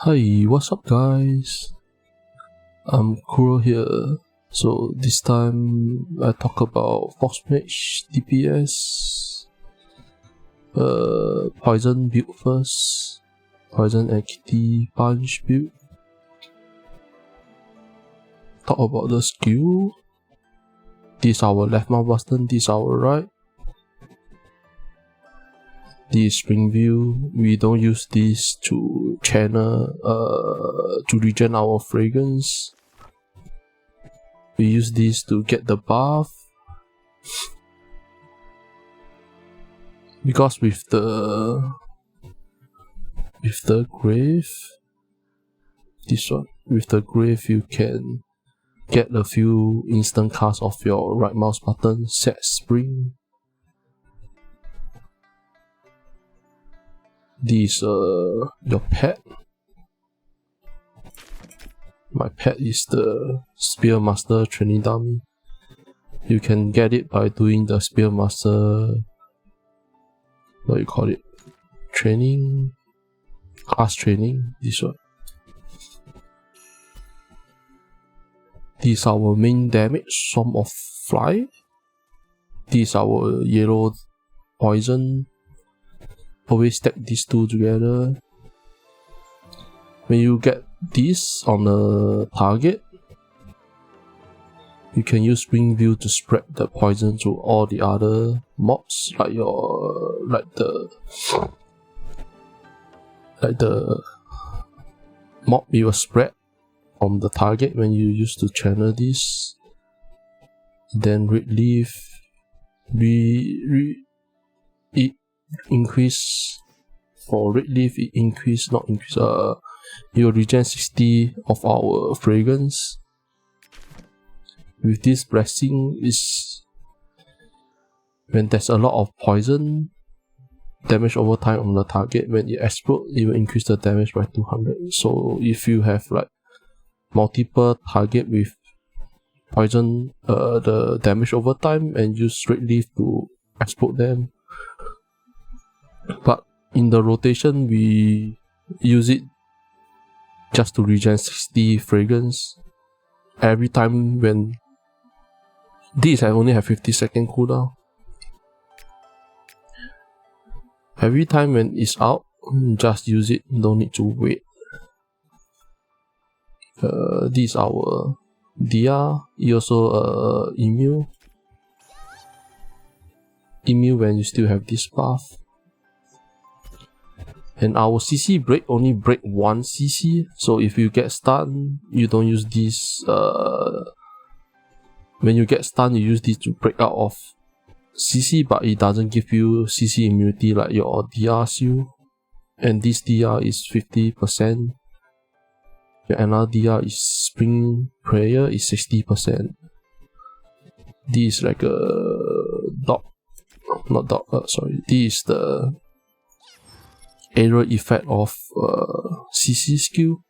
Hi, what's up guys? I'm Kuro here. So this time I talk about Foxmage DPS. Poison build first. Poison and Kitty Punch build. Talk about the skill. This is our left mouse button, this is our right. This spring view, we don't use this to channel, to regen our fragrance. We use this to get the buff. Because with the grave, this one, with the grave you can get a few instant casts of your right mouse button, set spring. This your pet. My pet is the Spearmaster training dummy. You can get it by doing the Spearmaster, what you call it, training, class training, this one. This is our main damage, Swarm of Fly. This is our yellow poison. Always stack these two together. When you get this on the target, you can use Spring View to spread the poison to all the other mobs, like the mob you will spread from the target when you use to channel this. Then red leaf, it increase for red leaf. It increase, not increase. You will regen 60 of our fragrance. With this blessing, is when there's a lot of poison damage over time on the target. When it explodes, it will increase the damage by 200. So if you have like multiple target with poison, the damage over time, and use red leaf to explode them. But in the rotation, we use it just to regen 60 fragrance every time. When these I only have 50-second cooldown. Every time when it's out, just use it, don't need to wait. This is our Dia. It also immune when you still have this buff. And our CC break only break 1 CC, so if you get stunned, you don't use this. When you get stunned, you use this to break out of CC, but it doesn't give you CC immunity like your DR seal. And this DR is 50%. Another DR is Spring Prayer is 60%. This is like a dog, not dog. Sorry, this is the error effect of CC skill.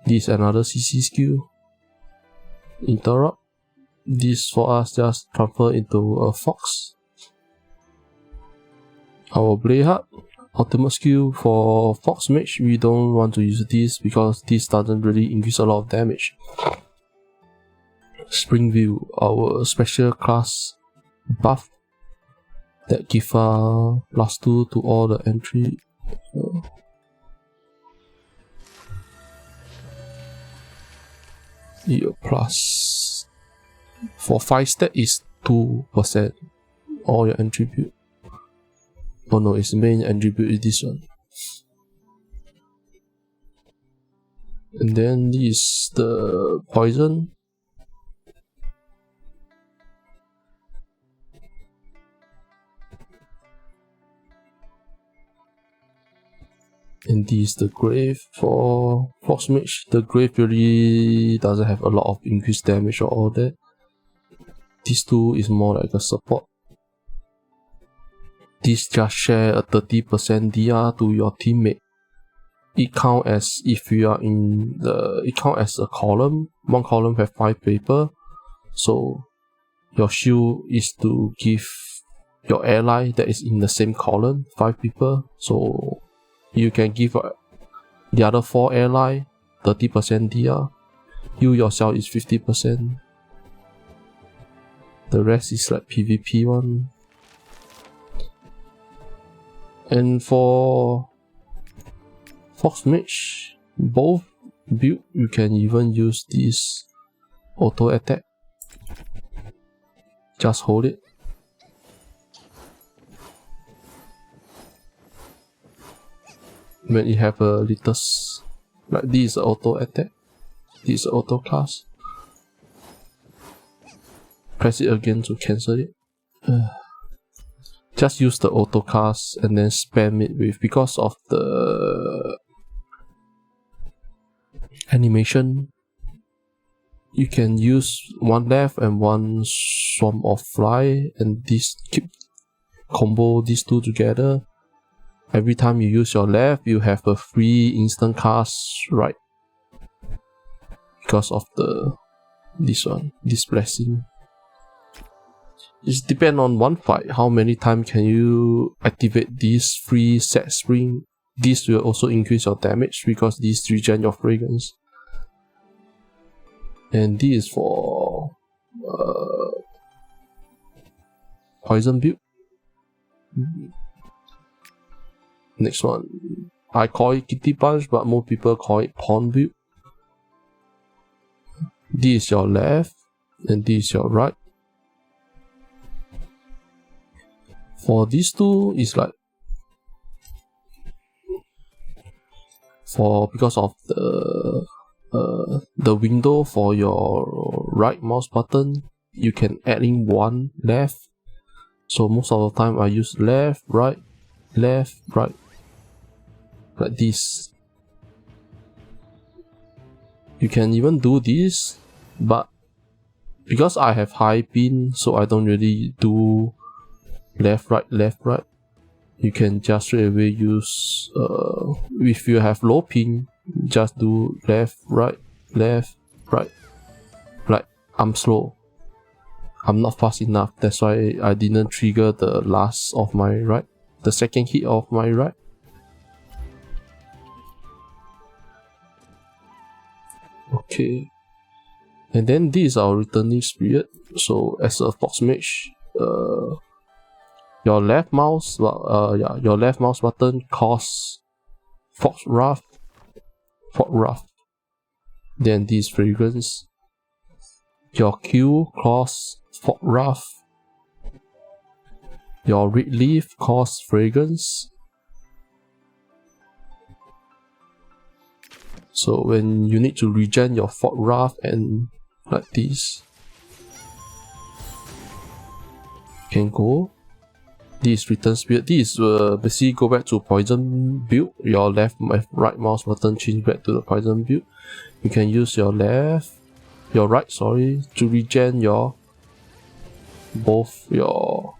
This is another CC skill. Interrupt. This for us just transfer into a fox. Our blade heart. Ultimate skill for Foxmage, we don't want to use this because this doesn't really increase a lot of damage. Spring View, our special class buff that give +2 to all the entry. Your plus for 5 stat is 2%. All your attribute. Oh no, its main attribute is this one. And then this is the poison. And this is the grave for Foxmage. The grave really doesn't have a lot of increased damage or all that. These two is more like a support. This just share a 30% DR to your teammate. It count as if you are in the. It count as a column. One column have 5 paper. So your shield is to give your ally that is in the same column 5 people. So you can give The other 4 ally, 30% DR. You yourself is 50%. The rest is like PvP one. And for Foxmage, both build you can even use this auto attack. Just hold it. When you have a little like this is auto attack, this is auto cast. Press it again to cancel it. Just use the auto cast and then spam it with, because of the animation, you can use one left and one swarm of fly, and this keep combo these two together. Every time you use your left, you have a free instant cast right, because of this blessing. It depends on one fight, how many times can you activate this free set spring. This will also increase your damage because this regen your fragrance. And this is for poison build. Next one, I call it Kitty Punch, but most people call it Pawn build. This is your left and this is your right. For these two, it's like because of the window for your right mouse button, you can add in one left. So most of the time I use left, right, like this. You can even do this, but because I have high pin, so I don't really do left, right. You can just straight away use, if you have low pin, just do left, right. Like, I'm slow. I'm not fast enough, that's why I didn't trigger the last of my right, the second hit of my right. Okay. And then this is our returning spirit. So as a Foxmage, your left mouse button costs Foxtrot. Then this fragrance. Your Q costs Foxtrot. Your red leaf costs fragrance. So when you need to regen your Foxtrot and like this, can go. This return spirit, this basically go back to poison build. Your right mouse button change back to the poison build. You can use your right, to regen your both your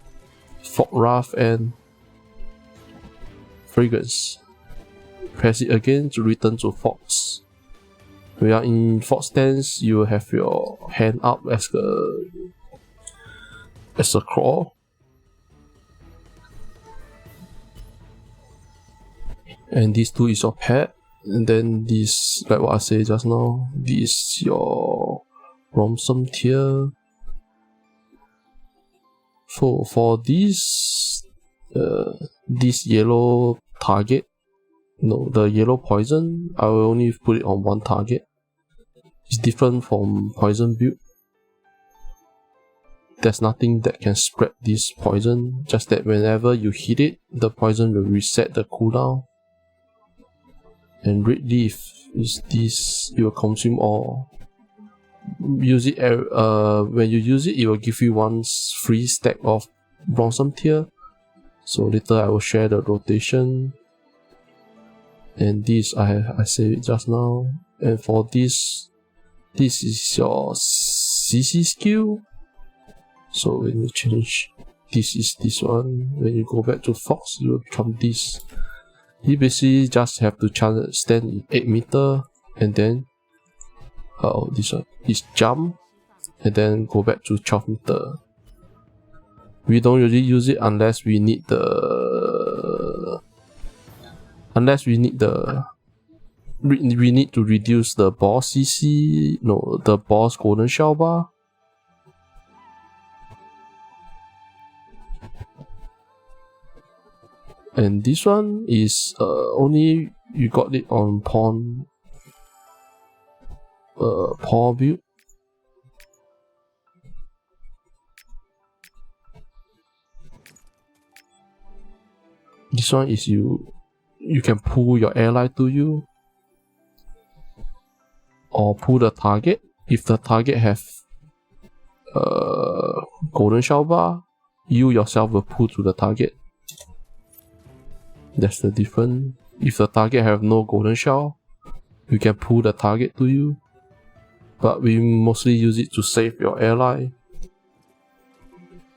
Foxtrot and fragrance. Press it again to return to Fox. When you are in Fox stance, you will have your hand up as a claw. And these two is your pet. And then this, like what I said just now, this is your Ransom tier. For this yellow target, the yellow poison, I will only put it on one target. It's different from poison build. There's nothing that can spread this poison, just that whenever you hit it, the poison will reset the cooldown. And red leaf is this, you will consume all. Use it when you use it, it will give you one free stack of Blossom tier. So later I will share the rotation. And this I said it just now. And for this is your CC skill. So when you change, this is this one. When you go back to Fox, you will become this. You basically just have to stand in 8 meter and then this one is jump and then go back to 12 meter. We don't really use it unless we need the we need to reduce the boss CC, no, the boss golden shell bar. And this one is only you got it on Paw build. This one is you can pull your ally to you, or pull the target. If the target have golden shell bar, you yourself will pull to the target. That's the difference. If the target have no golden shell, you can pull the target to you, but we mostly use it to save your ally.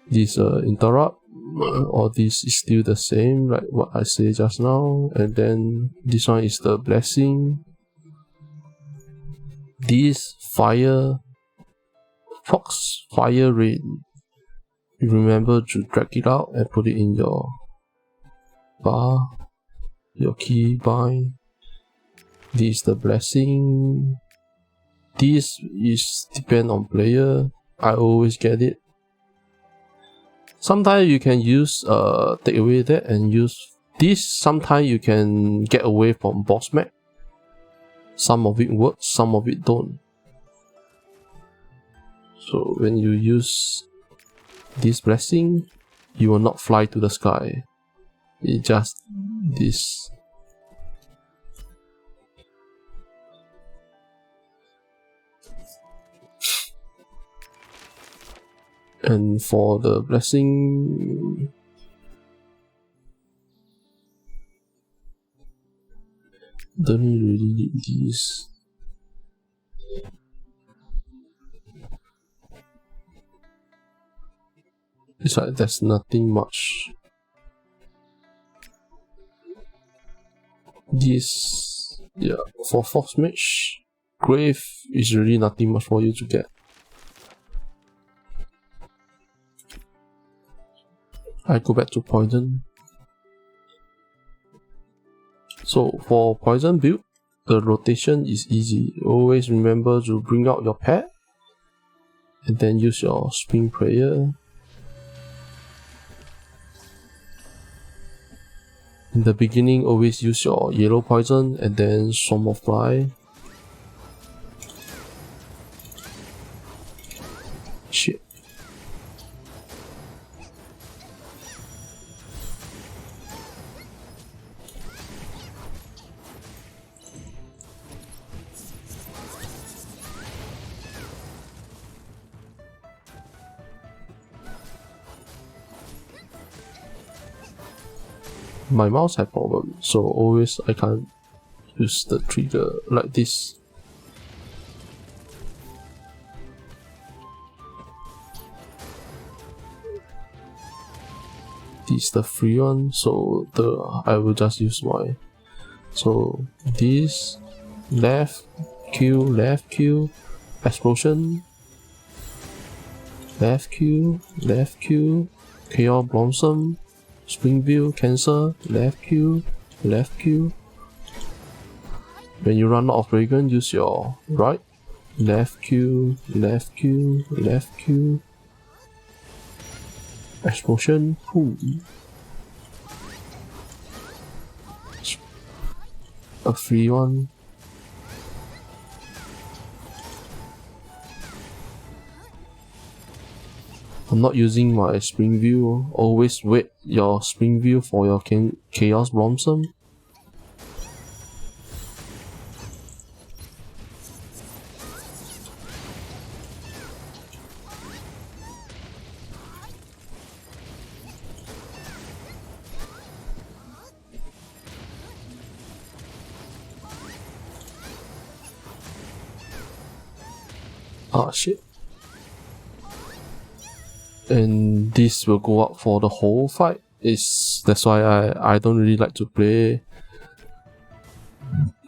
This interrupt, or this is still the same like what I said just now. And then this one is the blessing. This fire rain, you remember to drag it out and put it in your bar, your key bind. This is the blessing. This is depend on player. I always get it. Sometimes you can use take away that and use this. Sometimes you can get away from boss map. Some of it works, some of it don't. So when you use this blessing, you will not fly to the sky. It's just this. And for the blessing, don't really need these. It's like there's nothing much. This, yeah, for Foxmage, Grave is really nothing much for you to get. I go back to poison. So for poison build, the rotation is easy. Always remember to bring out your pet and then use your spring prayer. In the beginning, always use your yellow poison and then swarm of fly. Shit. My mouse had problem, so always I can't use the trigger like this. This is the free one, so I will just use my. So this left Q, explosion, left Q, Chaos Blossom, Springville, cancel, left Q. When you run out of Dragon, use your right, left Q. Explosion, boom. A free one. I'm not using my Springville. Always wait your Springville for your Chaos Blossom. Ah shit. And this will go up for the whole fight. That's why I don't really like to play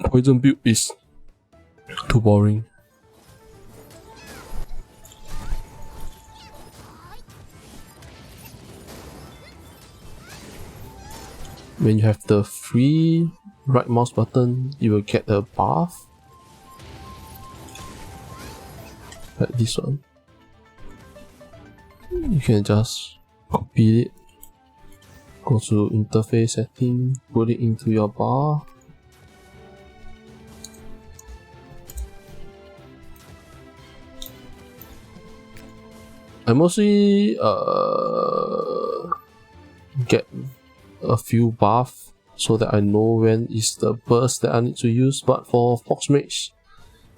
poison build. Is too boring. When you have the free right mouse button, you will get a buff. Like this one. You can just copy it, go to interface setting, put it into your bar. I mostly get a few buff so that I know when is the burst that I need to use, but for Foxmage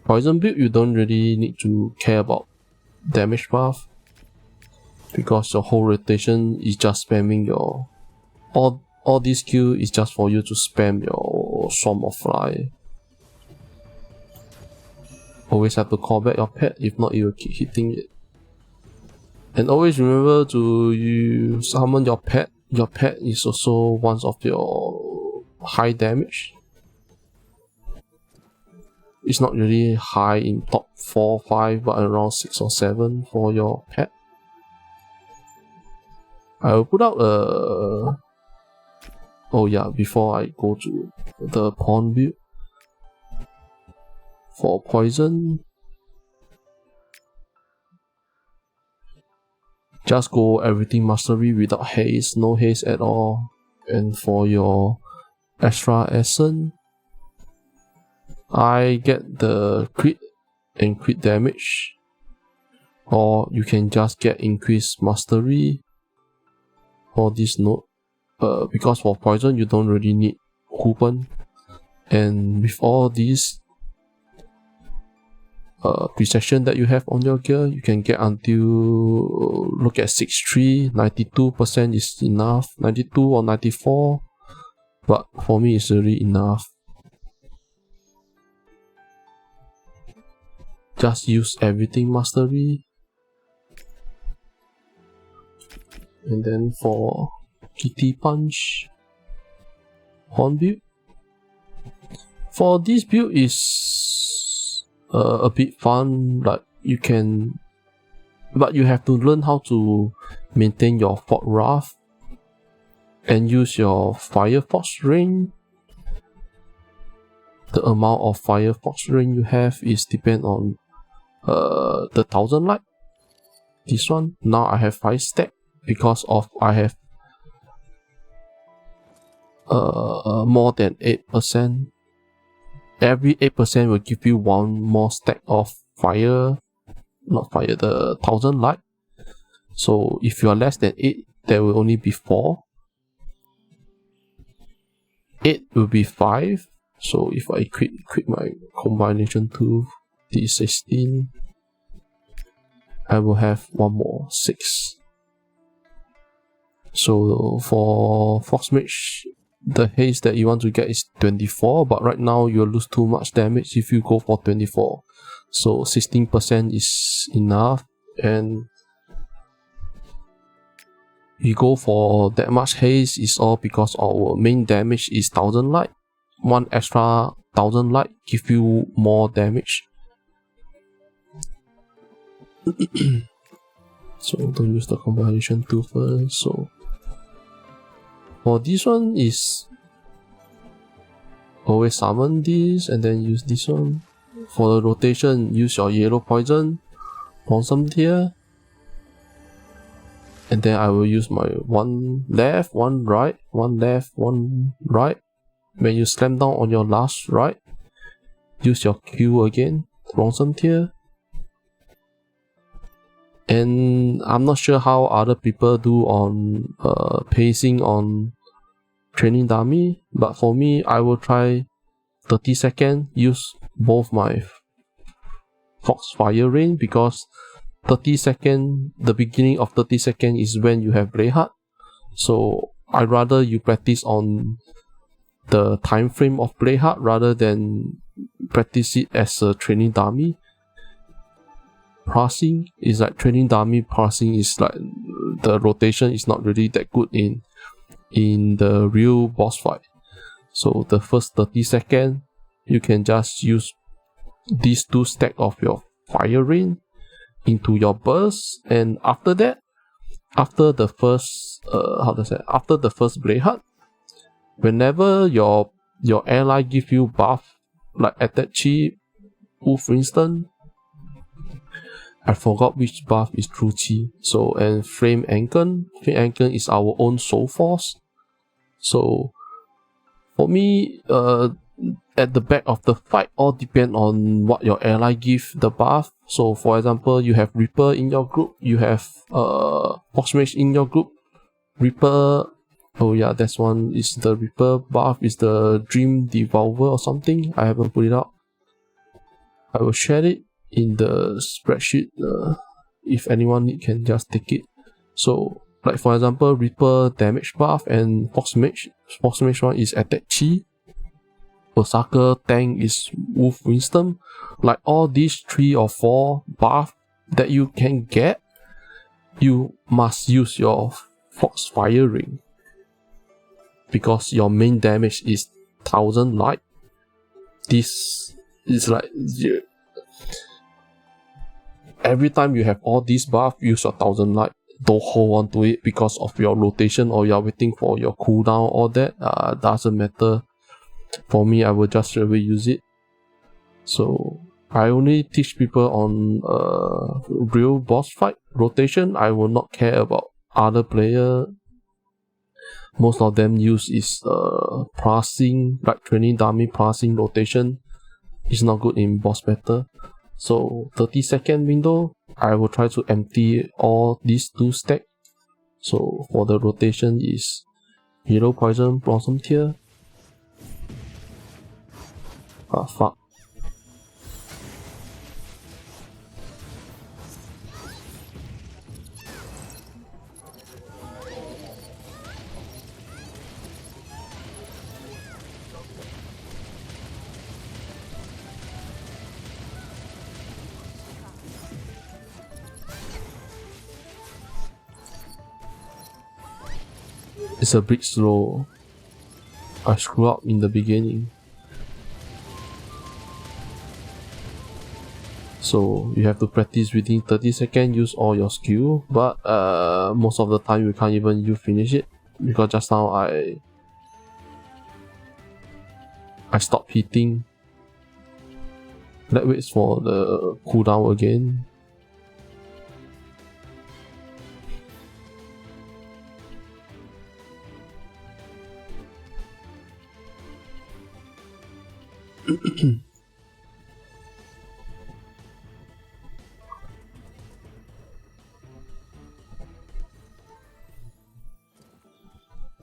poison build you don't really need to care about damage buff because your whole rotation is just spamming your all this skill is just for you to spam your Swarm of Fly. Always have to call back your pet, if not you will keep hitting it. And always remember to summon your pet. Your pet is also one of your high damage. It's not really high in top 4 5 but around 6 or 7 for your pet. I will put out a... Oh yeah, before I go to the pawn build. For poison, just go everything mastery without haste, no haste at all. And for your Astral Essence, I get the crit and crit damage, or you can just get increased mastery for this node. Because for poison you don't really need coupon, and with all these precision that you have on your gear, you can get until look at 6-3, 92% is enough, 92 or 94, but for me it's really enough. Just use everything mastery. And then for Kitty Punch horn build, for this build is a bit fun, like you can, but you have to learn how to maintain your Fort Wrath and use your Firefox range. The amount of Firefox range you have is depend on the 1000 light. This one now I have 5 stack because of I have more than 8%. Every 8% will give you one more stack of fire, not fire, the 1000 light. So if you are less than 8, there will only be 4. 8 will be 5. So if I quit my combination tool, D16, I will have one more 6. So for Foxmage, the haste that you want to get is 24, but right now you'll lose too much damage if you go for 24. So 16% is enough, and we go for that much haste is all because our main damage is 1000 light. One extra 1000 light give you more damage. So don't use the combination tool first. So for this one is always summon this and then use this one. For the rotation, use your yellow poison, blossom tier, and then I will use my one left, one right, one left, one right. When you slam down on your last right, use your Q again, blossom tier. And I'm not sure how other people do on pacing on training dummy, but for me I will try 30 seconds, use both my Foxfire Rain, because 30 seconds, the beginning of 30 seconds is when you have Blade Heart. So I'd rather you practice on the time frame of Blade Heart rather than practice it as a training dummy. Parsing is like training dummy. Parsing is like the rotation is not really that good in the real boss fight. So the first 30 seconds you can just use these 2 stack of your Fire Rain into your burst, and after that, after the first after the first Blade Heart, whenever your your ally give you buff like attack chi, Wolf Instant. I forgot which buff is true chi. So, and Flame Anchor. Flame Anchor is our own soul force. So for me, at the back of the fight, all depend on what your ally give the buff. So for example, you have Reaper in your group, you have Foxmage in your group. Reaper, oh yeah, that's one is the Reaper buff, is the Dream Devolver or something. I haven't put it out. I will share it in the spreadsheet. If anyone can just take it. So like for example, Reaper damage buff and Foxmage one is attack chi. Berserker tank is Wolf Wisdom. Like all these 3 or 4 buff that you can get, you must use your Foxfire Ring, because your main damage is 1000 light. This is like every time you have all these buff, use your 1000 light. Don't hold on to it because of your rotation or you're waiting for your cooldown. All that doesn't matter. For me, I will just straight away use it. So I only teach people on real boss fight rotation. I will not care about other player. Most of them use is pressing, like training dummy pressing rotation. It's not good in boss battle. So 30-second window, I will try to empty all these 2 stacks. So for the rotation is Hero Poison Blossom Tier. Ah fuck. It's a bit slow. I screw up in the beginning. So you have to practice within 30 seconds, use all your skill, but most of the time you can't even finish it, because just now I stopped hitting. Let's wait for the cooldown again.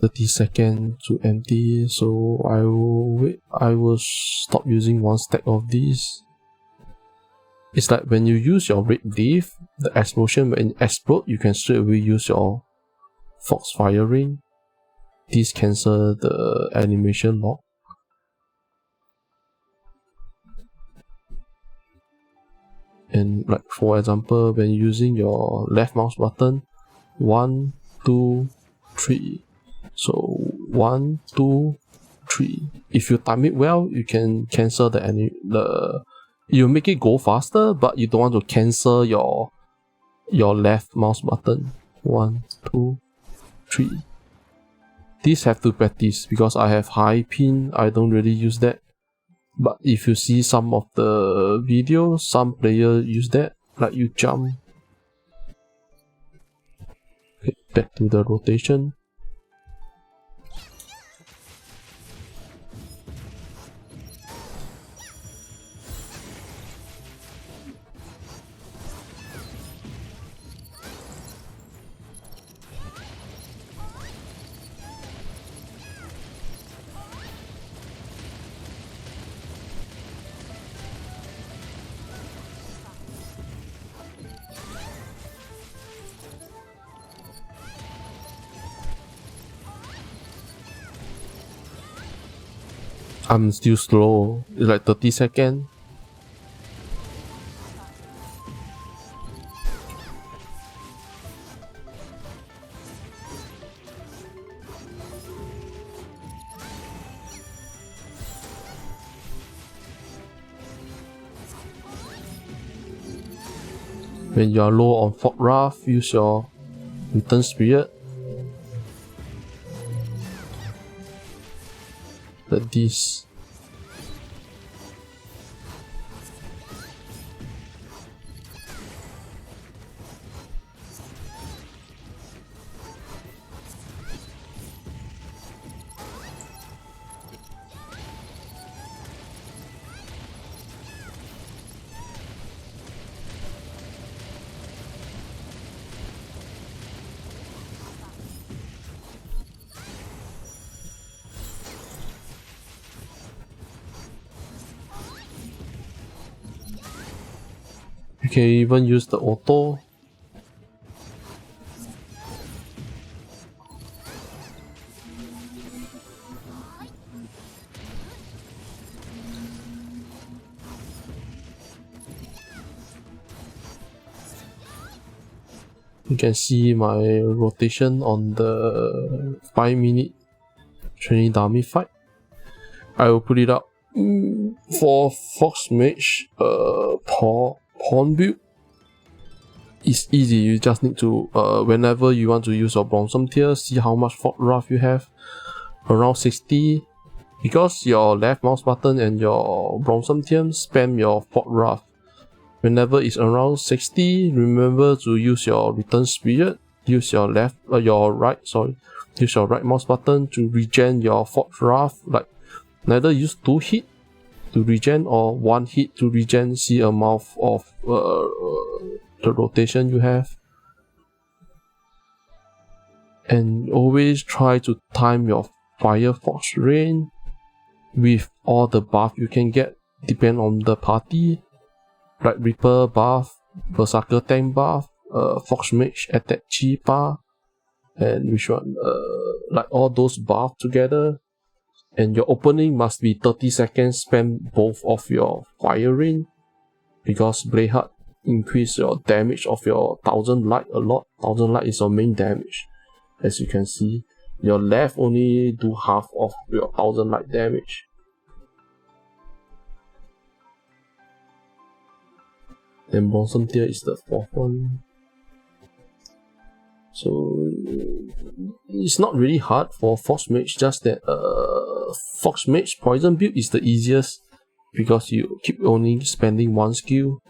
$30 to empty, so I will wait. I will stop using 1 stack of these. It's like when you use your red leaf, the explosion, when it explode, you can straight away use your Foxfire Ring. This cancel the animation lock. And like for example, when using your left mouse button, 1, 2, 3. So 1, 2, 3. If you time it well, you can cancel you make it go faster, but you don't want to cancel your left mouse button. 1, 2, 3. These have to practice because I have high pin. I don't really use that. But if you see some of the videos, some players use that, like you jump. Okay, back to the rotation. I'm still slow. It's like 30 seconds. When you are low on Fog Wrath, use your Return Spirit. like this. You can even use the auto. You can see my rotation on the 5-minute training dummy fight. I will put it up for Foxmage pawn build. It's easy, you just need to whenever you want to use your Blossom tier, see how much Foxtrot you have, around 60. Because your left mouse button and your Blossom tier spam your Foxtrot. Whenever it's around 60, remember to use your return spirit, use your use your right mouse button to regen your Foxtrot, like neither use 2 hit to regen or 1 hit to regen, see amount of the rotation you have. And always try to time your Firefox rain with all the buff you can get, depend on the party, like Reaper buff, Berserker tank buff, Foxmage attack chi buff, and which one, like all those buffs together. And your opening must be 30 seconds, spam both of your fire rain, because Blade Heart increase your damage of your 1000 light a lot. 1000 light is your main damage. As you can see, your left only do half of your 1000 light damage. Then Blossom tier is the 4th one. So it's not really hard for Foxmage, just that Foxmage poison build is the easiest because you keep only spending 1 skill.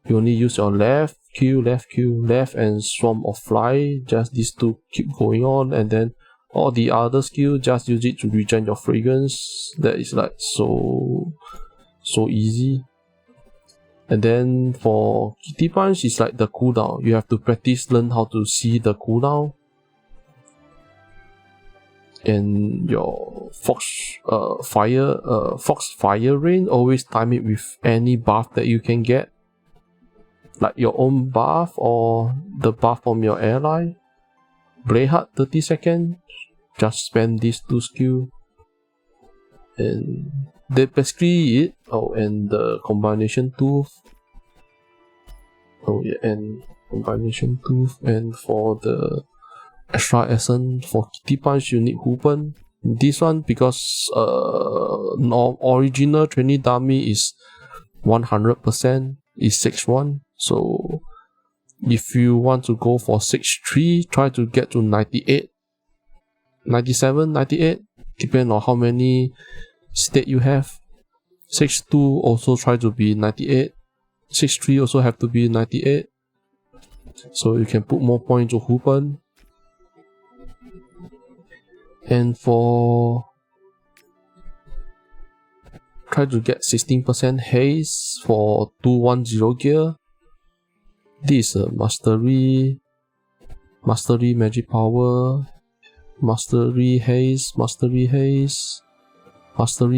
You only use your left Q, left and Swarm of Fly, just these two keep going on, and then all the other skill just use it to regen your fragrance. That is like so easy. And then for Kitty Punch, it's like the cooldown. You have to practice, learn how to see the cooldown. And your Fox Fire Rain, always time it with any buff that you can get, like your own buff or the buff from your ally. Blade Heart 30 seconds, just spam these 2 skills. And that's basically it. Oh, and the combination tooth. Oh yeah, and combination tooth. And for the Astral Essence, for Kitty Punch, you need Hoopen. This one, because original training dummy is 100%, is 6-1. So if you want to go for 6-3, try to get to 98, 97, 98, depending on how many state you have. 6-2 also try to be 98. 6-3 also have to be 98. So you can put more points to Hoopen. And for try to get 16% haste for 210 gear. This is a mastery magic power, mastery haste, mastery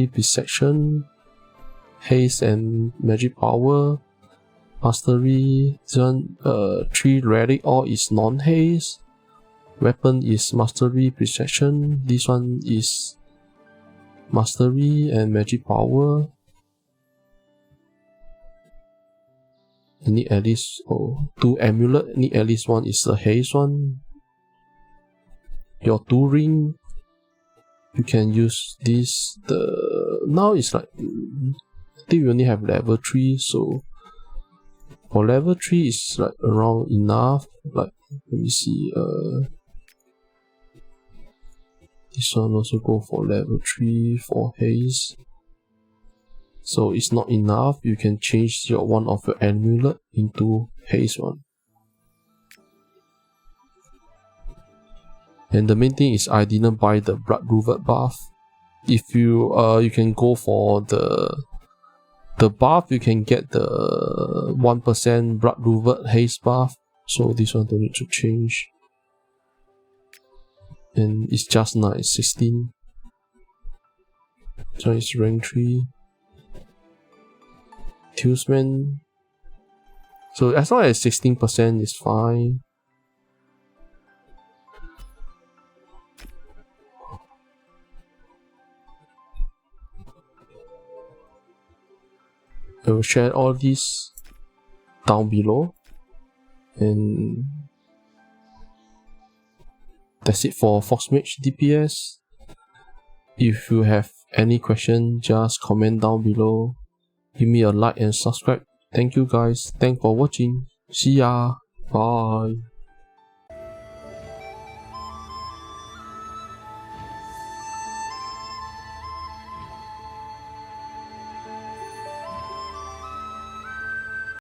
perception, haste and magic power, mastery. This one, 3 relic, all is non-haste. Weapon is mastery perception. This one is mastery and magic power. You need at least 2 amulet. Need at least 1 is the haste one. Your 2 ring, you can use this. Now it's like, I think we only have level 3, so for level 3 it's like around enough. Like, let me see, This one also go for level 3 for haste. So it's not enough, you can change one of your amulet into haste one. And the main thing is I didn't buy the blood revert buff. If you can go for the buff, you can get the 1% blood revert haste buff. So this one don't need to change. And it's just nice, 16. So it's rank 3. Talisman. So as long as 16% is fine. I will share all these down below, and that's it for Foxmage DPS. If you have any question, just comment down below. Give me a like and subscribe. Thank you guys. Thanks for watching. See ya. Bye.